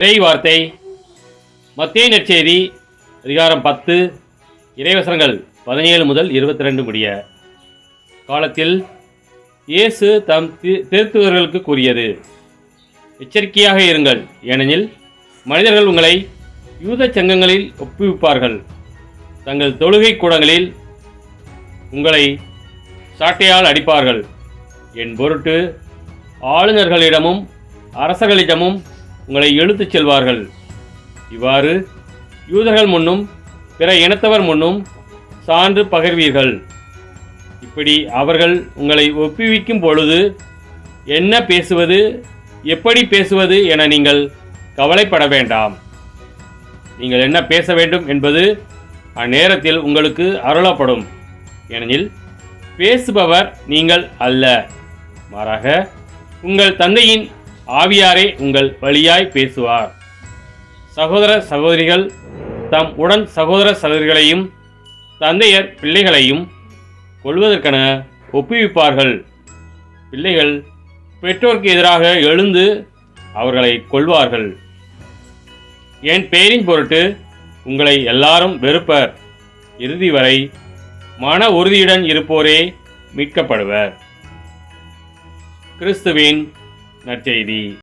இறை வார்த்தை மத்தேயு நற்செய்தி அதிகாரம் 10 இறைவசனங்கள் 17 முதல் 22 முடிய. காலத்தில் இயேசு தம் திருத்தூதர்களுக்கு கூறியது: எச்சரிக்கையாக இருங்கள், ஏனெனில் மனிதர்கள் உங்களை யூத சங்கங்களில் ஒப்புவிப்பார்கள், தங்கள் தொழுகை கூடங்களில் உங்களை சாட்டையால் அடிப்பார்கள், என் பொருட்டு ஆளுநர்களிடமும் அரசர்களிடமும் உங்களை இழுத்துச் செல்வார்கள். இவ்வாறு யூதர்கள் முன்னும் பிற இனத்தவர் முன்னும் சான்று பகர்வீர்கள். இப்படி அவர்கள் உங்களை ஒப்புவிக்கும் பொழுது என்ன பேசுவது, எப்படி பேசுவது என நீங்கள் கவலைப்பட வேண்டாம். நீங்கள் என்ன பேச வேண்டும் என்பது அந்நேரத்தில் உங்களுக்கு அருளப்படும். ஏனெனில் பேசுபவர் நீங்கள் அல்ல, மாறாக உங்கள் தந்தையின் ஆவியாரே உங்கள் வழியாய் பேசுவார். சகோதர சகோதரிகள் தம் உடன் சகோதர சகோதரிகளையும் தந்தையர் பிள்ளைகளையும் கொல்வதற்கென ஒப்புவிப்பார்கள். பிள்ளைகள் பெற்றோருக்கு எதிராக எழுந்து அவர்களை கொல்வார்கள். என் பெயரின் பொருட்டு உங்களை எல்லாரும் வெறுப்பர். இறுதி வரை மன உறுதியுடன் இருப்போரே மீட்கப்படுவர். கிறிஸ்துவின் நற்செய்தி.